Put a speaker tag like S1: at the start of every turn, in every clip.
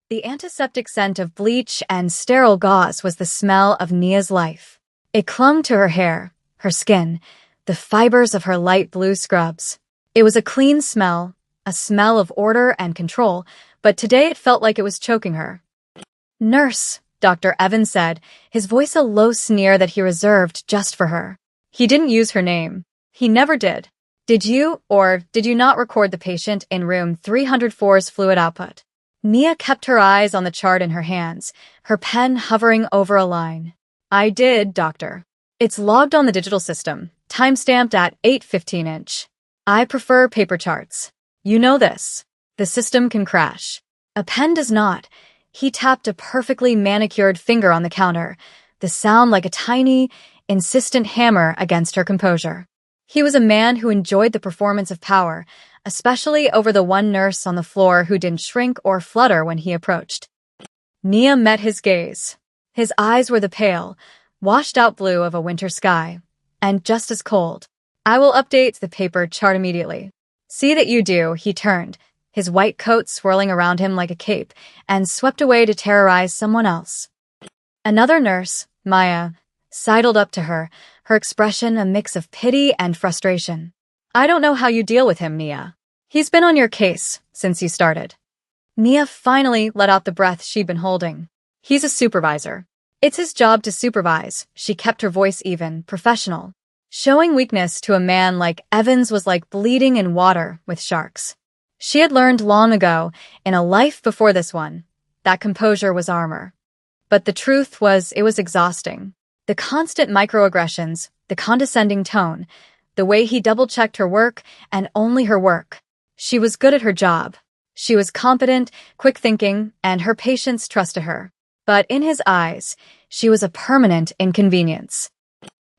S1: The antiseptic scent of bleach and sterile gauze was the smell of Nia's life. It clung to her hair, her skin, the fibers of her light blue scrubs. It was a clean smell, a smell of order and control, but today it felt like it was choking her. "Nurse," Dr. Evans said, his voice a low sneer that he reserved just for her. He didn't use her name. He never did. "Did you, or did you not record the patient in room 304's fluid output?" Nia kept her eyes on the chart in her hands, her pen hovering over a line. "I did, doctor. It's logged on the digital system, timestamped at 8:15". I prefer paper charts. You know this. The system can crash. A pen does not. He tapped a perfectly manicured finger on the counter, the sound like a tiny, insistent hammer against her composure. He was a man who enjoyed the performance of power, especially over the one nurse on the floor who didn't shrink or flutter when he approached. Nia met his gaze. His eyes were the pale, washed-out blue of a winter sky, and just as cold. "I will update the paper chart immediately." "See that you do," he turned, his white coat swirling around him like a cape, and swept away to terrorize someone else. Another nurse, Maya, sidled up to her, her expression a mix of pity and frustration. "I don't know how you deal with him, Nia. He's been on your case since you started." Nia finally let out the breath she'd been holding. "He's a supervisor. It's his job to supervise." She kept her voice even, professional. Showing weakness to a man like Evans was like bleeding in water with sharks. She had learned long ago, in a life before this one, that composure was armor. But the truth was it was exhausting. The constant microaggressions, the condescending tone, the way he double-checked her work and only her work. She was good at her job. She was competent, quick-thinking, and her patients trusted her. But in his eyes, she was a permanent inconvenience.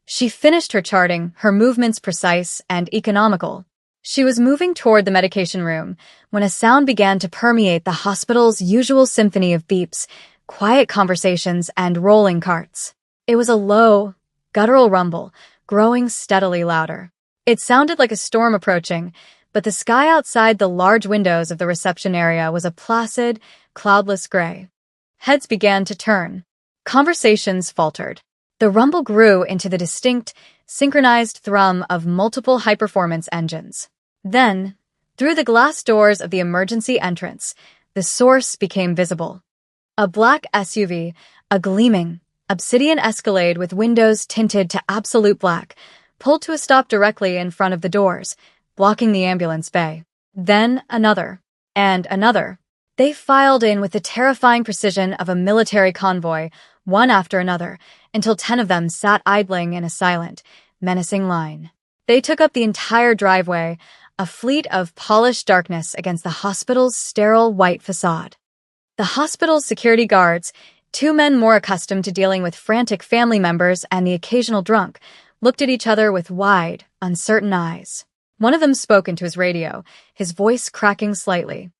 S1: She finished her charting, her movements precise and economical. She was moving toward the medication room when a sound began to permeate the hospital's usual symphony of beeps, quiet conversations, and rolling carts. It was a low, guttural rumble, growing steadily louder. It sounded like a storm approaching, but the sky outside the large windows of the reception area was a placid, cloudless gray. Heads began to turn. Conversations faltered. The rumble grew into the distinct, synchronized thrum of multiple high-performance engines. Then, through the glass doors of the emergency entrance, the source became visible. A black SUV, a gleaming, obsidian Escalade with windows tinted to absolute black, pulled to a stop directly in front of the doors, blocking the ambulance bay. Then another, and another. They filed in with the terrifying precision of a military convoy, one after another, until 10 of them sat idling in a silent, menacing line. They took up the entire driveway, a fleet of polished darkness against the hospital's sterile white facade. The hospital's security guards, 2 men more accustomed to dealing with frantic family members and the occasional drunk, looked at each other with wide, uncertain eyes. One of them spoke into his radio, his voice cracking slightly.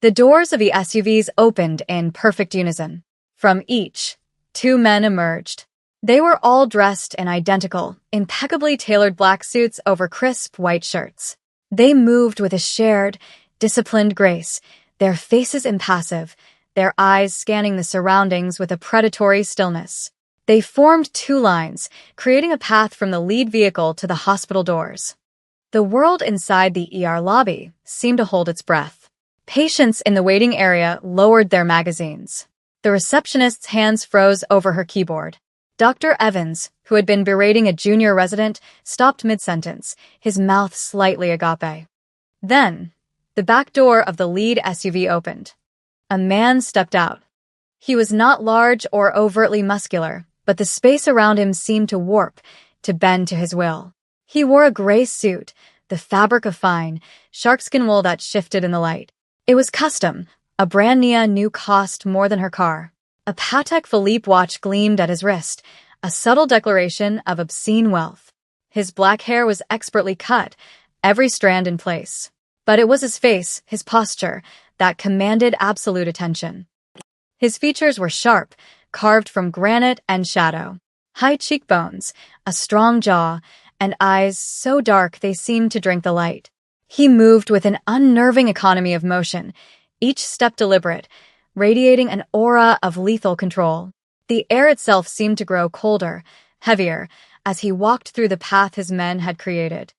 S1: The doors of the SUVs opened in perfect unison. From each, 2 men emerged. They were all dressed in identical, impeccably tailored black suits over crisp white shirts. They moved with a shared, disciplined grace, their faces impassive, their eyes scanning the surroundings with a predatory stillness. They formed 2 lines, creating a path from the lead vehicle to the hospital doors. The world inside the ER lobby seemed to hold its breath. Patients in the waiting area lowered their magazines. The receptionist's hands froze over her keyboard. Dr. Evans, who had been berating a junior resident, stopped mid-sentence, his mouth slightly agape. Then, the back door of the lead SUV opened. A man stepped out. He was not large or overtly muscular, but the space around him seemed to warp, to bend to his will. He wore a gray suit, the fabric of fine, sharkskin wool that shifted in the light. It was custom, a brand Nia knew cost more than her car. A Patek Philippe watch gleamed at his wrist, a subtle declaration of obscene wealth. His black hair was expertly cut, every strand in place. But it was his face, his posture, that commanded absolute attention. His features were sharp, carved from granite and shadow. High cheekbones, a strong jaw, and eyes so dark they seemed to drink the light. He moved with an unnerving economy of motion, each step deliberate, radiating an aura of lethal control. The air itself seemed to grow colder, heavier, as he walked through the path his men had created.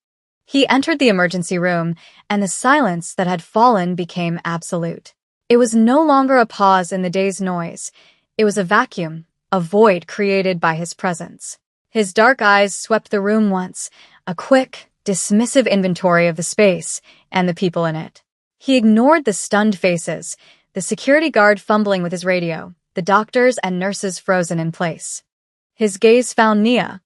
S1: He entered the emergency room, and the silence that had fallen became absolute. It was no longer a pause in the day's noise. It was a vacuum, a void created by his presence. His dark eyes swept the room once, a quick, dismissive inventory of the space and the people in it. He ignored the stunned faces, the security guard fumbling with his radio, the doctors and nurses frozen in place. His gaze found Nia.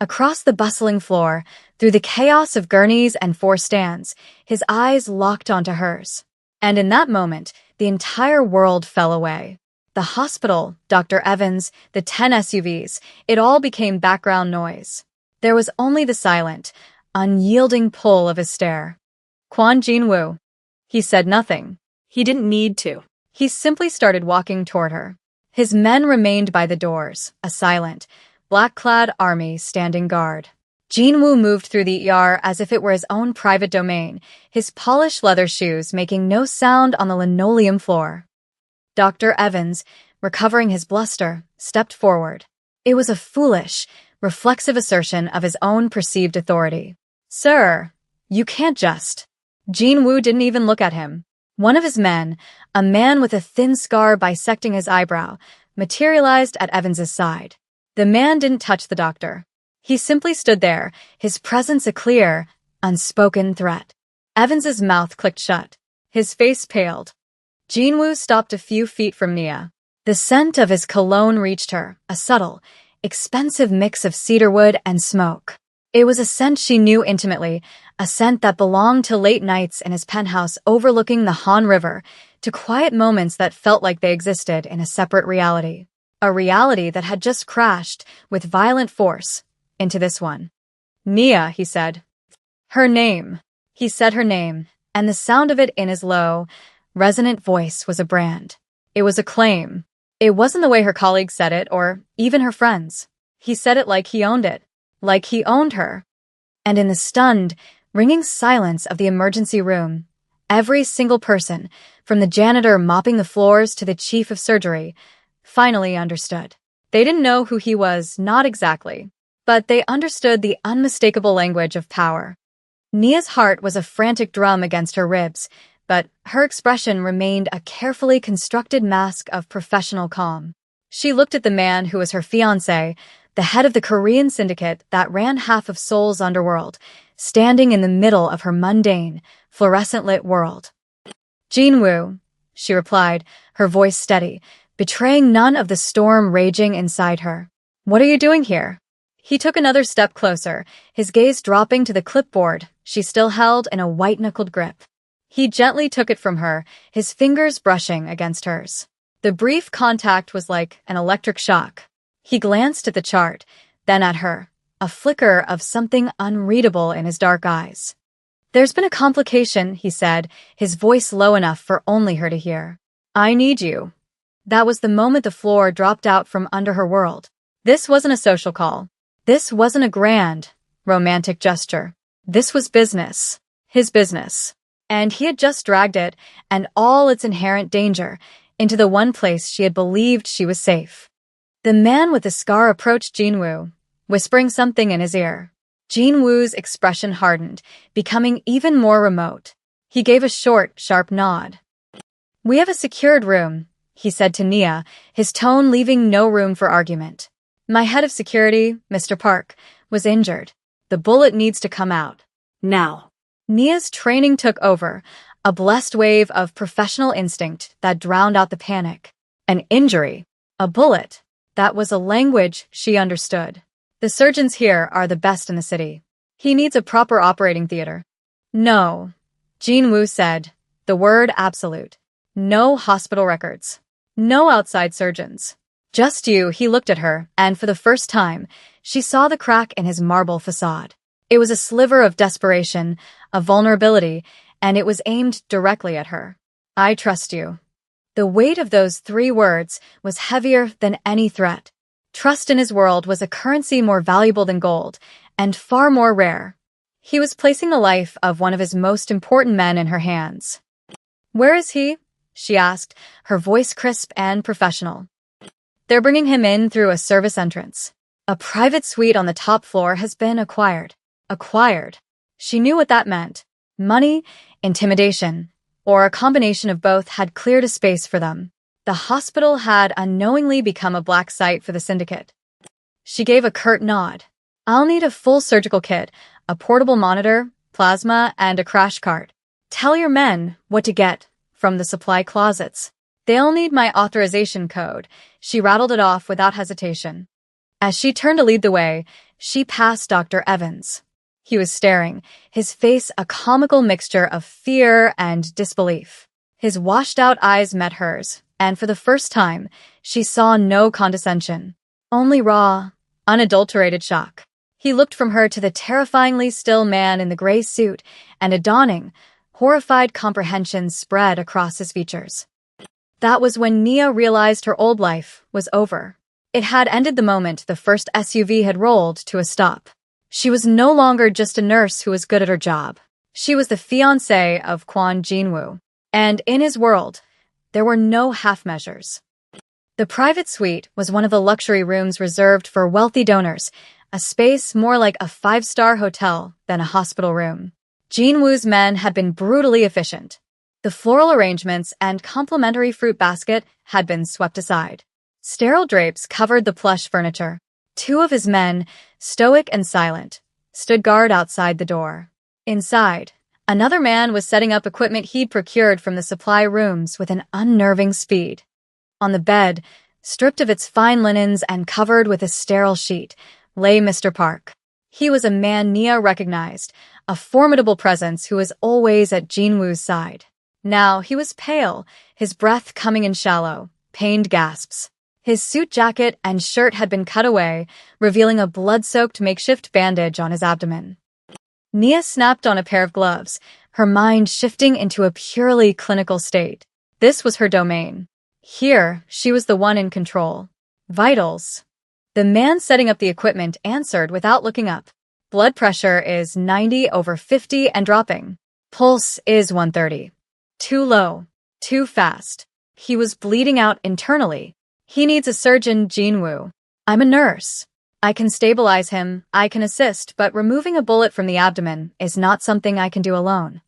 S1: Across the bustling floor, through the chaos of gurneys and four stands, his eyes locked onto hers. And in that moment, the entire world fell away. The hospital, Dr. Evans, the 10 SUVs, it all became background noise. There was only the silent, unyielding pull of his stare. Quan Jinwoo. He said nothing. He didn't need to. He simply started walking toward her. His men remained by the doors, a silent, black-clad army standing guard. Jinwoo moved through the ER as if it were his own private domain, his polished leather shoes making no sound on the linoleum floor. Dr. Evans, recovering his bluster, stepped forward. It was a foolish, reflexive assertion of his own perceived authority. "Sir, you can't just." Jinwoo didn't even look at him. One of his men, a man with a thin scar bisecting his eyebrow, materialized at Evans's side. The man didn't touch the doctor. He simply stood there, his presence a clear, unspoken threat. Evans's mouth clicked shut. His face paled. Jinwoo stopped a few feet from Nia. The scent of his cologne reached her, a subtle, expensive mix of cedarwood and smoke. It was a scent she knew intimately, a scent that belonged to late nights in his penthouse overlooking the Han River, to quiet moments that felt like they existed in a separate reality. A reality that had just crashed, with violent force, into this one. "Nia," he said. Her name. He said her name, and the sound of it in his low, resonant voice was a brand. It was a claim. It wasn't the way her colleagues said it, or even her friends. He said it like he owned it. Like he owned her. And in the stunned, ringing silence of the emergency room, every single person, from the janitor mopping the floors to the chief of surgery, finally understood. They didn't know who he was, not exactly, but they understood the unmistakable language of power. Nia's heart was a frantic drum against her ribs, but her expression remained a carefully constructed mask of professional calm. She looked at the man who was her fiancé, the head of the Korean syndicate that ran half of Seoul's underworld, standing in the middle of her mundane, fluorescent-lit world. "Jinwoo," she replied, her voice steady, betraying none of the storm raging inside her. "What are you doing here?" He took another step closer, his gaze dropping to the clipboard she still held in a white-knuckled grip. He gently took it from her, his fingers brushing against hers. The brief contact was like an electric shock. He glanced at the chart, then at her, a flicker of something unreadable in his dark eyes. "There's been a complication," he said, his voice low enough for only her to hear. "I need you." That was the moment the floor dropped out from under her world. This wasn't a social call. This wasn't a grand, romantic gesture. This was business. His business. And he had just dragged it, and all its inherent danger, into the one place she had believed she was safe. The man with the scar approached Jinwoo, whispering something in his ear. Jinwoo's expression hardened, becoming even more remote. He gave a short, sharp nod. "We have a secured room," he said to Nia, his tone leaving no room for argument. "My head of security, Mr. Park, was injured. The bullet needs to come out. Now." Nia's training took over, a blessed wave of professional instinct that drowned out the panic. An injury. A bullet. That was a language she understood. "The surgeons here are the best in the city. He needs a proper operating theater." "No," Jinwoo said, the word absolute. "No hospital records. No outside surgeons. Just you." He looked at her, and for the first time, she saw the crack in his marble facade. It was a sliver of desperation, of vulnerability, and it was aimed directly at her. "I trust you." The weight of those 3 words was heavier than any threat. Trust in his world was a currency more valuable than gold, and far more rare. He was placing the life of one of his most important men in her hands. "Where is he?" she asked, her voice crisp and professional. They're bringing him in through a service entrance. A private suite on the top floor has been acquired. Acquired. She knew what that meant. Money, intimidation, or a combination of both had cleared a space for them. The hospital had unknowingly become a black site for the syndicate. She gave a curt nod. I'll need a full surgical kit, a portable monitor, plasma, and a crash cart. Tell your men what to get from the supply closets. They'll need my authorization code. She rattled it off without hesitation. As she turned to lead the way, she passed Dr. Evans. He was staring, his face a comical mixture of fear and disbelief. His washed-out eyes met hers, and for the first time, she saw no condescension, only raw, unadulterated shock. He looked from her to the terrifyingly still man in the gray suit, and a dawning, horrified comprehension spread across his features. That was when Nia realized her old life was over. It had ended the moment the first SUV had rolled to a stop. She was no longer just a nurse who was good at her job. She was the fiancée of Kwon Jinwoo. And in his world, there were no half measures. The private suite was one of the luxury rooms reserved for wealthy donors, a space more like a five-star hotel than a hospital room. Jinwoo's men had been brutally efficient. The floral arrangements and complimentary fruit basket had been swept aside. Sterile drapes covered the plush furniture. Two of his men, stoic and silent, stood guard outside the door. Inside, another man was setting up equipment he'd procured from the supply rooms with an unnerving speed. On the bed, stripped of its fine linens and covered with a sterile sheet, lay Mr. Park. He was a man Nia recognized, a formidable presence who was always at Jinwoo's side. Now he was pale, his breath coming in shallow, pained gasps. His suit jacket and shirt had been cut away, revealing a blood-soaked makeshift bandage on his abdomen. Nia snapped on a pair of gloves, her mind shifting into a purely clinical state. This was her domain. Here, she was the one in control. Vitals. The man setting up the equipment answered without looking up. Blood pressure is 90/50 and dropping. Pulse is 130. Too low. Too fast. He was bleeding out internally. He needs a surgeon, Jinwoo. I'm a nurse. I can stabilize him, I can assist, but removing a bullet from the abdomen is not something I can do alone.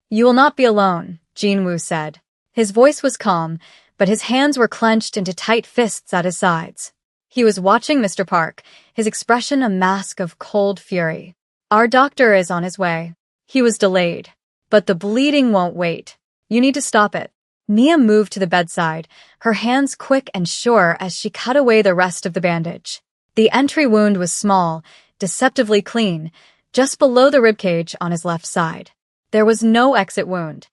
S1: You will not be alone, Jinwoo said. His voice was calm, but his hands were clenched into tight fists at his sides. He was watching Mr. Park, his expression a mask of cold fury. Our doctor is on his way. He was delayed. But the bleeding won't wait. You need to stop it. Nia moved to the bedside, her hands quick and sure as she cut away the rest of the bandage. The entry wound was small, deceptively clean, just below the ribcage on his left side. There was no exit wound.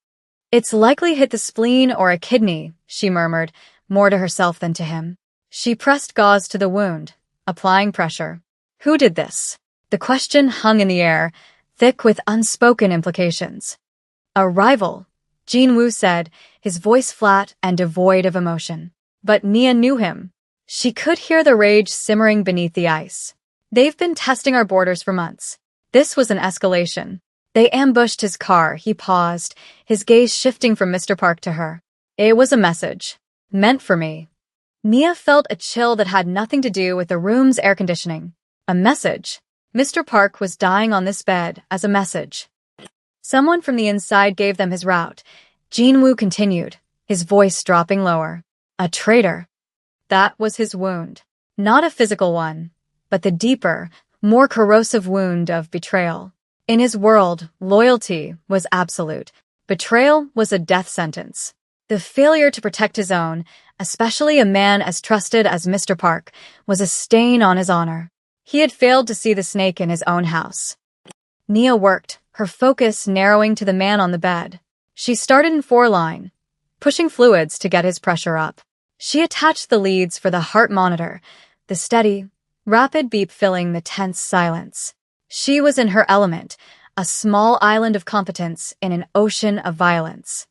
S1: It's likely hit the spleen or a kidney, she murmured, more to herself than to him. She pressed gauze to the wound, applying pressure. Who did this? The question hung in the air, thick with unspoken implications. A rival, Jinwoo said, his voice flat and devoid of emotion. But Nia knew him. She could hear the rage simmering beneath the ice. They've been testing our borders for months. This was an escalation. They ambushed his car. He paused, his gaze shifting from Mr. Park to her. It was a message. Meant for me. Nia felt a chill that had nothing to do with the room's air conditioning. A message. Mr. Park was dying on this bed as a message. Someone from the inside gave them his route. Jinwoo continued, his voice dropping lower. A traitor. That was his wound. Not a physical one, but the deeper, more corrosive wound of betrayal. In his world, loyalty was absolute. Betrayal was a death sentence. The failure to protect his own, especially a man as trusted as Mr. Park, was a stain on his honor. He had failed to see the snake in his own house. Nia worked, her focus narrowing to the man on the bed. She started in 4-line, pushing fluids to get his pressure up. She attached the leads for the heart monitor, the steady, rapid beep filling the tense silence. She was in her element, a small island of competence in an ocean of violence.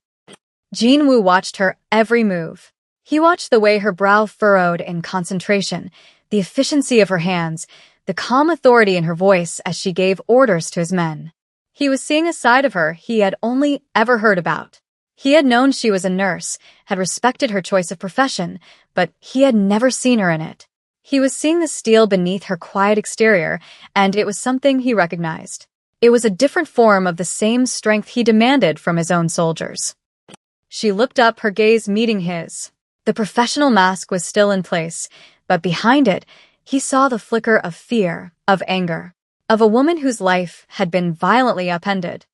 S1: Jinwoo watched her every move. He watched the way her brow furrowed in concentration, the efficiency of her hands, the calm authority in her voice as she gave orders to his men. He was seeing a side of her he had only ever heard about. He had known she was a nurse, had respected her choice of profession, but he had never seen her in it. He was seeing the steel beneath her quiet exterior, and it was something he recognized. It was a different form of the same strength he demanded from his own soldiers. She looked up, her gaze meeting his. The professional mask was still in place, but behind it, he saw the flicker of fear, of anger, of a woman whose life had been violently upended.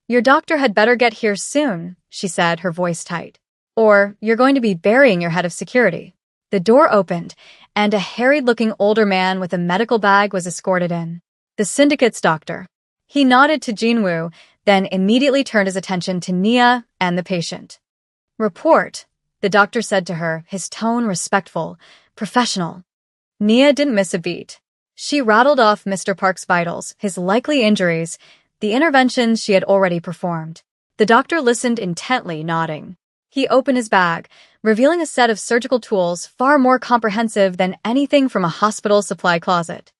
S1: "Your doctor had better get here soon," she said, her voice tight. "Or you're going to be burying your head of security." The door opened, and a harried-looking older man with a medical bag was escorted in. The syndicate's doctor. He nodded to Jinwoo, then immediately turned his attention to Nia and the patient. "Report," the doctor said to her, his tone respectful, professional. Nia didn't miss a beat. She rattled off Mr. Park's vitals, his likely injuries, the interventions she had already performed. The doctor listened intently, nodding. He opened his bag, revealing a set of surgical tools far more comprehensive than anything from a hospital supply closet.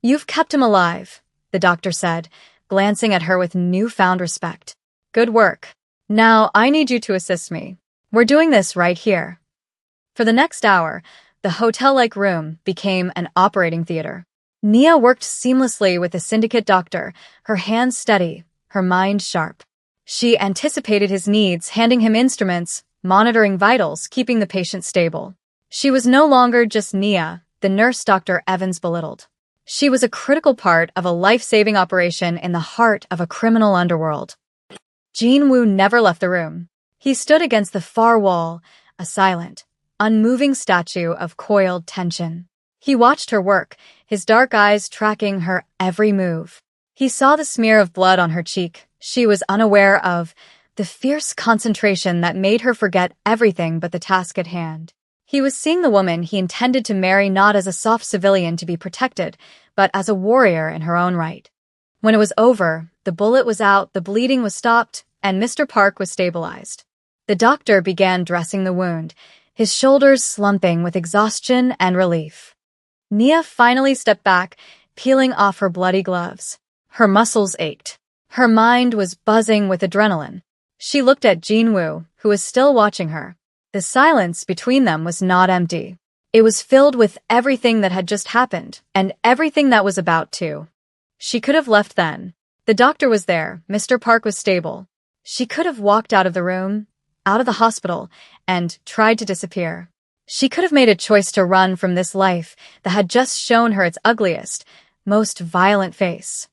S1: "You've kept him alive," the doctor said, glancing at her with newfound respect. "Good work. Now I need you to assist me. We're doing this right here." For the next hour, the hotel-like room became an operating theater. Nia worked seamlessly with the syndicate doctor, her hands steady, her mind sharp. She anticipated his needs, handing him instruments, monitoring vitals, keeping the patient stable. She was no longer just Nia, the nurse Dr. Evans belittled. She was a critical part of a life-saving operation in the heart of a criminal underworld. Jinwoo never left the room. He stood against the far wall, a silent, unmoving statue of coiled tension. He watched her work, his dark eyes tracking her every move. He saw the smear of blood on her cheek she was unaware of, the fierce concentration that made her forget everything but the task at hand. He was seeing the woman he intended to marry not as a soft civilian to be protected, but as a warrior in her own right. When it was over, the bullet was out, the bleeding was stopped, and Mr. Park was stabilized. The doctor began dressing the wound, his shoulders slumping with exhaustion and relief. Nia finally stepped back, peeling off her bloody gloves. Her muscles ached. Her mind was buzzing with adrenaline. She looked at Jinwoo, who was still watching her. The silence between them was not empty. It was filled with everything that had just happened, and everything that was about to. She could have left then. The doctor was there, Mr. Park was stable. She could have walked out of the room, out of the hospital, and tried to disappear. She could have made a choice to run from this life that had just shown her its ugliest, most violent face.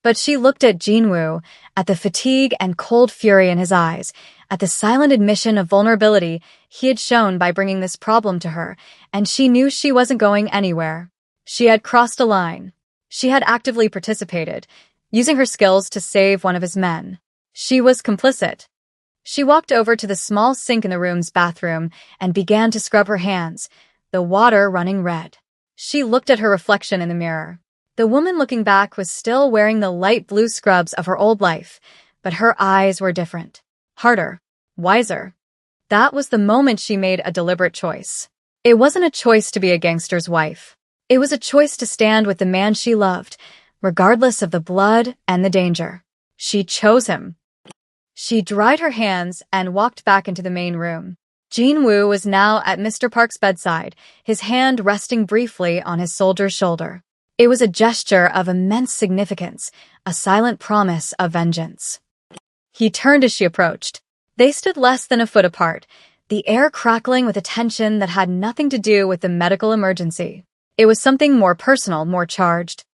S1: But she looked at Jinwoo, at the fatigue and cold fury in his eyes, at the silent admission of vulnerability he had shown by bringing this problem to her, and she knew she wasn't going anywhere. She had crossed a line. She had actively participated, using her skills to save one of his men. She was complicit. She walked over to the small sink in the room's bathroom and began to scrub her hands, the water running red. She looked at her reflection in the mirror. The woman looking back was still wearing the light blue scrubs of her old life, but her eyes were different. Harder. Wiser. That was the moment she made a deliberate choice. It wasn't a choice to be a gangster's wife. It was a choice to stand with the man she loved, regardless of the blood and the danger. She chose him. She dried her hands and walked back into the main room. Jinwoo was now at Mr. Park's bedside, his hand resting briefly on his soldier's shoulder. It was a gesture of immense significance, a silent promise of vengeance. He turned as she approached. They stood less than a foot apart, the air crackling with a tension that had nothing to do with the medical emergency. It was something more personal, more charged.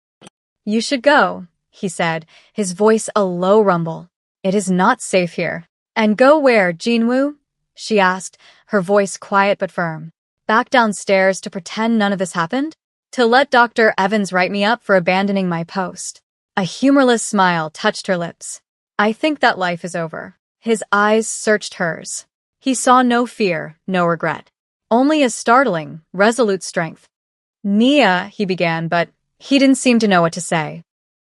S1: "You should go," he said, his voice a low rumble. "It is not safe here." "And go where, Jinwoo?" she asked, her voice quiet but firm. "Back downstairs to pretend none of this happened? To let Dr. Evans write me up for abandoning my post?" A humorless smile touched her lips. "I think that life is over." His eyes searched hers. He saw no fear, no regret. Only a startling, resolute strength. "Nia," he began, but he didn't seem to know what to say.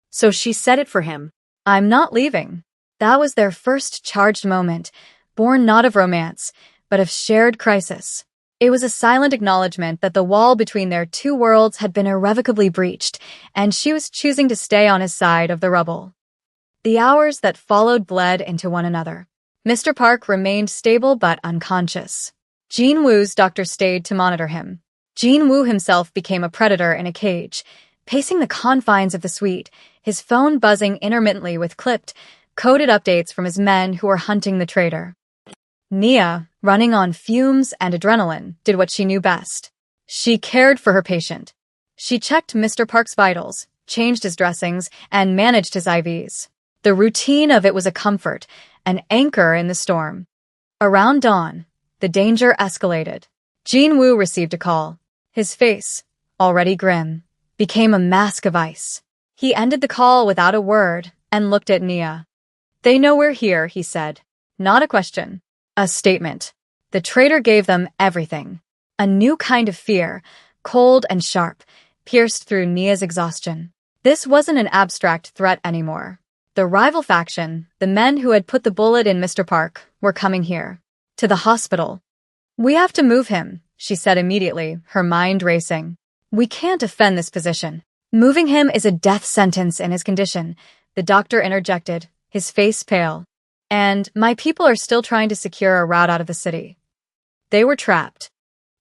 S1: So she said it for him. "I'm not leaving." That was their first charged moment, born not of romance, but of shared crisis. It was a silent acknowledgement that the wall between their two worlds had been irrevocably breached, and she was choosing to stay on his side of the rubble. The hours that followed bled into one another. Mr. Park remained stable but unconscious. Jean Woo's doctor stayed to monitor him. Jean Woo himself became a predator in a cage, pacing the confines of the suite, his phone buzzing intermittently with clipped, coded updates from his men who were hunting the traitor. Nia, running on fumes and adrenaline, did what she knew best. She cared for her patient. She checked Mr. Park's vitals, changed his dressings, and managed his IVs. The routine of it was a comfort, an anchor in the storm. Around dawn, the danger escalated. Jean Woo received a call. His face, already grim, became a mask of ice. He ended the call without a word and looked at Nia. "They know we're here," he said. Not a question. A statement. The traitor gave them everything. A new kind of fear, cold and sharp, pierced through Nia's exhaustion. This wasn't an abstract threat anymore. The rival faction, the men who had put the bullet in Mr. Park, were coming here. To the hospital. "We have to move him," she said immediately, her mind racing. "We can't defend this position. Moving him is a death sentence in his condition," the doctor interjected, his face pale. "And my people are still trying to secure a route out of the city." They were trapped.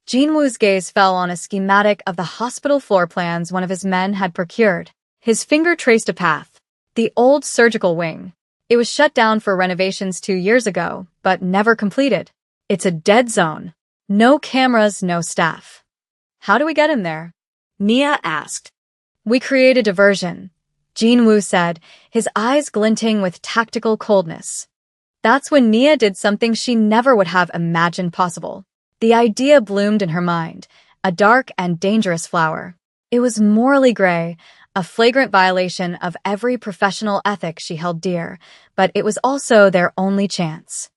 S1: Jean Woo's gaze fell on a schematic of the hospital floor plans one of his men had procured. His finger traced a path. The old surgical wing. It was shut down for renovations 2 years ago, but never completed. It's a dead zone. No cameras, no staff. "How do we get him there?" Nia asked. "We create a diversion," Jean Woo said, his eyes glinting with tactical coldness. That's when Nia did something she never would have imagined possible. The idea bloomed in her mind, a dark and dangerous flower. It was morally gray, a flagrant violation of every professional ethic she held dear, but it was also their only chance.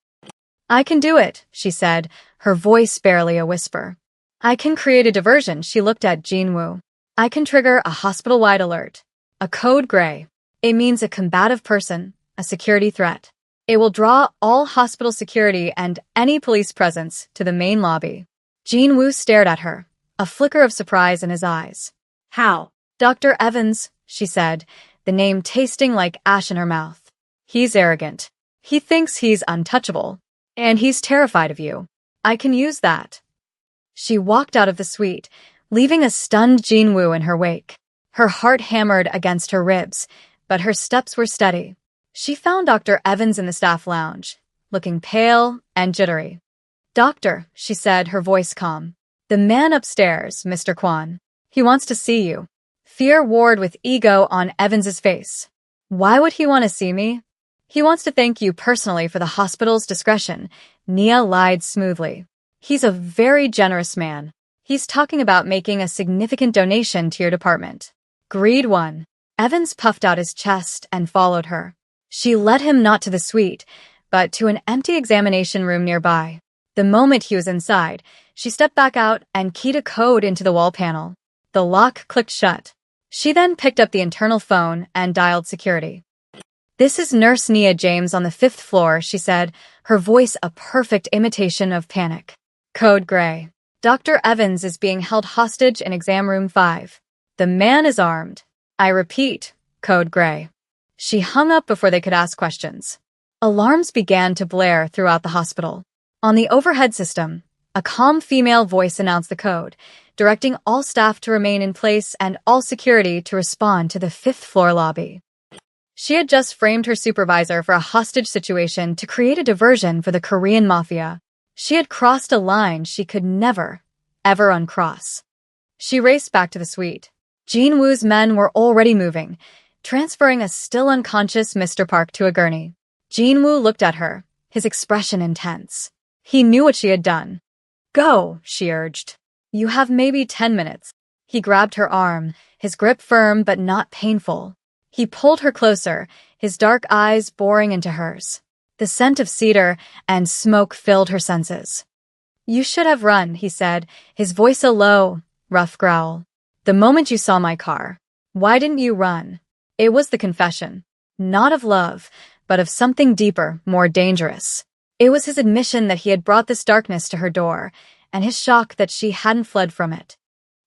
S1: "I can do it," she said, her voice barely a whisper. "I can create a diversion," she looked at Jean Woo. "I can trigger a hospital-wide alert. A code gray. It means a combative person, a security threat. It will draw all hospital security and any police presence to the main lobby." Jean Woo stared at her, a flicker of surprise in his eyes. "How?" "Dr. Evans," she said, the name tasting like ash in her mouth. "He's arrogant. He thinks he's untouchable. And he's terrified of you. I can use that." She walked out of the suite, leaving a stunned Jean Woo in her wake. Her heart hammered against her ribs, but her steps were steady. She found Dr. Evans in the staff lounge, looking pale and jittery. "Doctor," she said, her voice calm. "The man upstairs, Mr. Kwan. He wants to see you." Fear warred with ego on Evans's face. "Why would he want to see me?" "He wants to thank you personally for the hospital's discretion," Nia lied smoothly. "He's a very generous man. He's talking about making a significant donation to your department." Greed won. Evans puffed out his chest and followed her. She led him not to the suite, but to an empty examination room nearby. The moment he was inside, she stepped back out and keyed a code into the wall panel. The lock clicked shut. She then picked up the internal phone and dialed security. "This is Nurse Nia James on the 5th floor," she said, her voice a perfect imitation of panic. Code gray. "Dr. Evans is being held hostage in exam room 5. The man is armed. I repeat, code gray." She hung up before they could ask questions. Alarms began to blare throughout the hospital. On the overhead system, a calm female voice announced the code, directing all staff to remain in place and all security to respond to the 5th floor lobby. She had just framed her supervisor for a hostage situation to create a diversion for the Korean Mafia. She had crossed a line she could never, ever uncross. She raced back to the suite. Jean Woo's men were already moving, transferring a still unconscious Mr. Park to a gurney. Jean Woo looked at her, his expression intense. He knew what she had done. "Go," she urged. "You have maybe 10 minutes. He grabbed her arm, his grip firm but not painful. He pulled her closer, his dark eyes boring into hers. The scent of cedar and smoke filled her senses. "You should have run," he said, his voice a low, rough growl. "The moment you saw my car. Why didn't you run?" It was the confession. Not of love, but of something deeper, more dangerous. It was his admission that he had brought this darkness to her door, and his shock that she hadn't fled from it.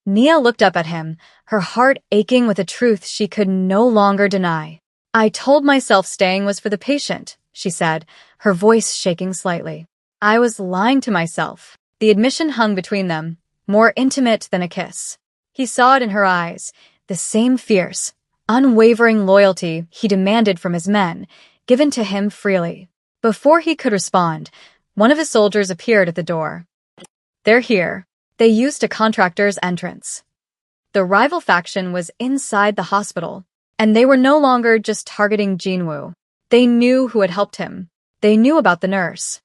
S1: Nia looked up at him, her heart aching with a truth she could no longer deny. "I told myself staying was for the patient," she said, her voice shaking slightly. I was lying to myself. The admission hung between them, more intimate than a kiss. He saw it in her eyes, the same fierce, unwavering loyalty he demanded from his men, given to him freely. Before he could respond, one of his soldiers appeared at the door. They're here. They used a contractor's entrance. The rival faction was inside the hospital, and they were no longer just targeting Jinwoo. They knew who had helped him. They knew about the nurse.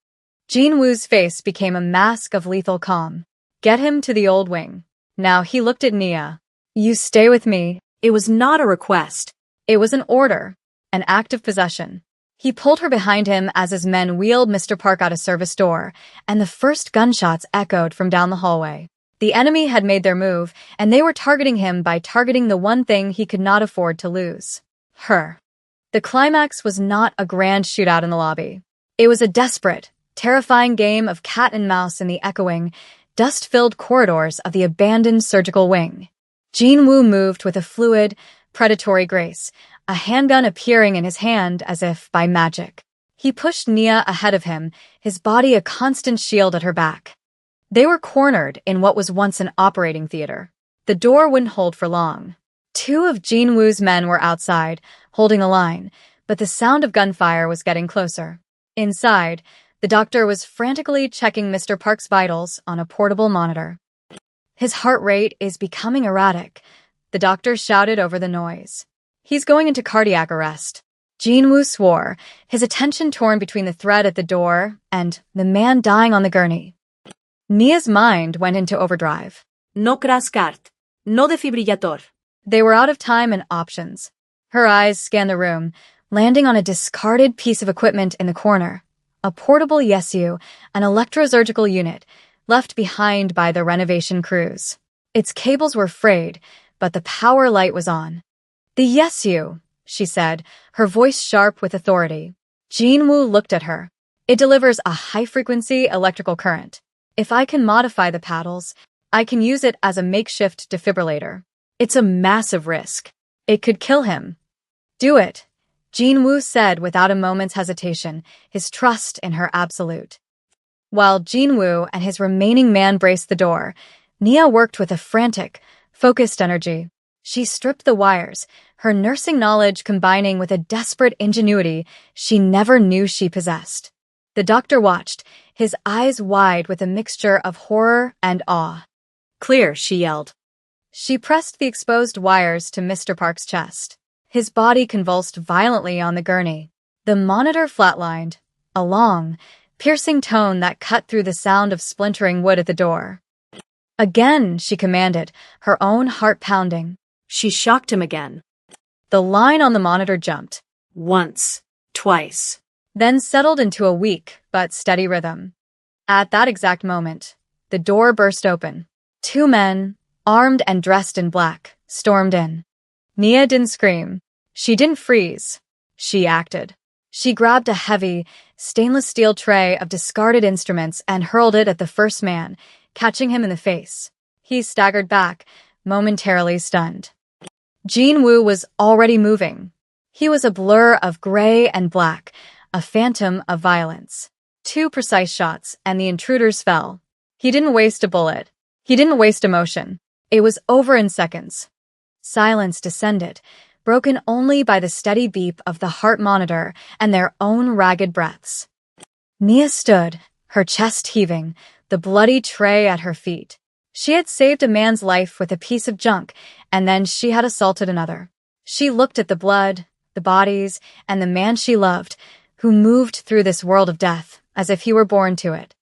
S1: Jinwoo's face became a mask of lethal calm. Get him to the old wing. Now he looked at Nia. You stay with me.
S2: It was not a request.
S1: It was an order, an act of possession. He pulled her behind him as his men wheeled Mr. Park out a service door, and the first gunshots echoed from down the hallway. The enemy had made their move, and they were targeting him by targeting the one thing he could not afford to lose. Her. The climax was not a grand shootout in the lobby. It was a desperate, terrifying game of cat and mouse in the echoing, dust-filled corridors of the abandoned surgical wing. Jinwoo moved with a fluid, predatory grace, a handgun appearing in his hand as if by magic. He pushed Nia ahead of him, his body a constant shield at her back. They were cornered in what was once an operating theater. The door wouldn't hold for long. Two of Jinwoo's men were outside, holding a line, but the sound of gunfire was getting closer. Inside, the doctor was frantically checking Mr. Park's vitals on a portable monitor. His heart rate is becoming erratic, the doctor shouted over the noise. He's going into cardiac arrest. Jinwoo swore, his attention torn between the threat at the door and the man dying on the gurney. Nia's mind went into overdrive.
S2: No crash cart. No defibrillator.
S1: They were out of time and options. Her eyes scanned the room, landing on a discarded piece of equipment in the corner. A portable YESU, an electrosurgical unit, left behind by the renovation crews. Its cables were frayed, but the power light was on. The YESU, she said, her voice sharp with authority. Jinwoo looked at her. It delivers a high-frequency electrical current. If I can modify the paddles, I can use it as a makeshift defibrillator. It's a massive risk. It could kill him. Do it, Jinwoo said without a moment's hesitation, his trust in her absolute. While Jinwoo and his remaining man braced the door, Nia worked with a frantic, focused energy. She stripped the wires, her nursing knowledge combining with a desperate ingenuity she never knew she possessed. The doctor watched, his eyes wide with a mixture of horror and awe.
S2: Clear, she yelled.
S1: She pressed the exposed wires to Mr. Park's chest. His body convulsed violently on the gurney. The monitor flatlined, a long, piercing tone that cut through the sound of splintering wood at the door. Again, she commanded, her own heart pounding.
S2: She shocked him again.
S1: The line on the monitor jumped.
S2: Once. Twice.
S1: Then settled into a weak but steady rhythm. At that exact moment, the door burst open. Two men, armed and dressed in black, stormed in. Nia didn't scream. She didn't freeze. She acted. She grabbed a heavy, stainless steel tray of discarded instruments and hurled it at the first man, catching him in the face. He staggered back, momentarily stunned. Jinwoo was already moving. He was a blur of gray and black, a phantom of violence. 2 precise shots, and the intruders fell. He didn't waste a bullet. He didn't waste emotion. It was over in seconds. Silence descended, broken only by the steady beep of the heart monitor and their own ragged breaths. Nia stood, her chest heaving, the bloody tray at her feet. She had saved a man's life with a piece of junk, and then she had assaulted another. She looked at the blood, the bodies, and the man she loved, who moved through this world of death, as if he were born to it.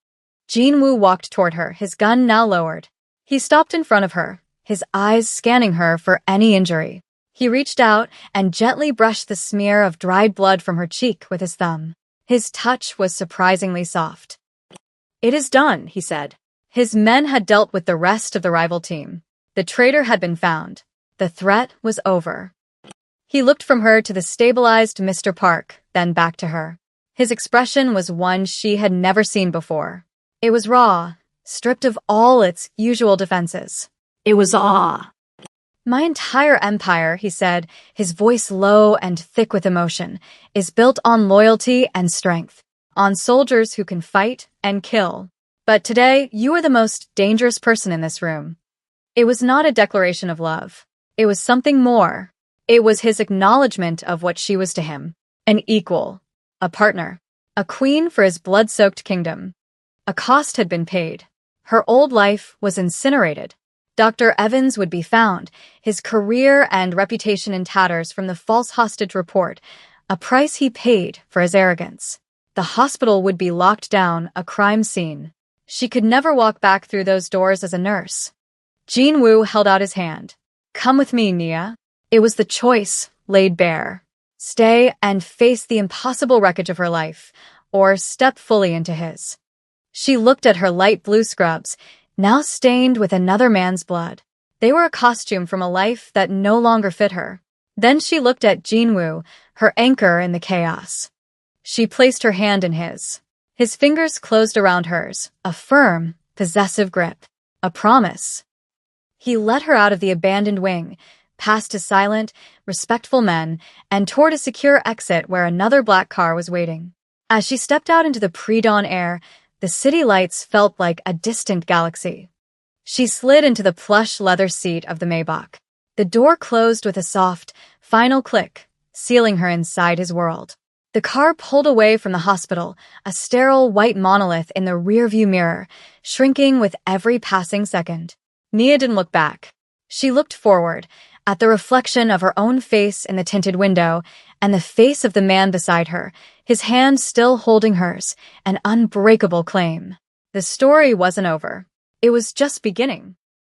S1: Jinwoo walked toward her, his gun now lowered. He stopped in front of her, his eyes scanning her for any injury. He reached out and gently brushed the smear of dried blood from her cheek with his thumb. His touch was surprisingly soft. "It is done," he said. His men had dealt with the rest of the rival team. The traitor had been found. The threat was over. He looked from her to the stabilized Mr. Park, then back to her. His expression was one she had never seen before. It was raw, stripped of all its usual defenses.
S2: It was awe.
S1: My entire empire, he said, his voice low and thick with emotion, is built on loyalty and strength, on soldiers who can fight and kill. But today, you are the most dangerous person in this room. It was not a declaration of love. It was something more. It was his acknowledgement of what she was to him. An equal. A partner. A queen for his blood-soaked kingdom. A cost had been paid. Her old life was incinerated. Dr. Evans would be found, his career and reputation in tatters from the false hostage report, a price he paid for his arrogance. The hospital would be locked down, a crime scene. She could never walk back through those doors as a nurse. Jin-woo held out his hand. Come with me, Nia. It was the choice laid bare. Stay and face the impossible wreckage of her life, or step fully into his. She looked at her light blue scrubs, now stained with another man's blood. They were a costume from a life that no longer fit her. Then she looked at Jin-woo, her anchor in the chaos. She placed her hand in his. His fingers closed around hers, a firm, possessive grip, a promise. He led her out of the abandoned wing, past his silent, respectful men, and toward a secure exit where another black car was waiting. As she stepped out into the pre-dawn air, the city lights felt like a distant galaxy. She slid into the plush leather seat of the Maybach. The door closed with a soft, final click, sealing her inside his world. The car pulled away from the hospital, a sterile white monolith in the rearview mirror, shrinking with every passing second. Nia didn't look back. She looked forward, at the reflection of her own face in the tinted window and the face of the man beside her, his hand still holding hers, an unbreakable claim. The story wasn't over. It was just beginning.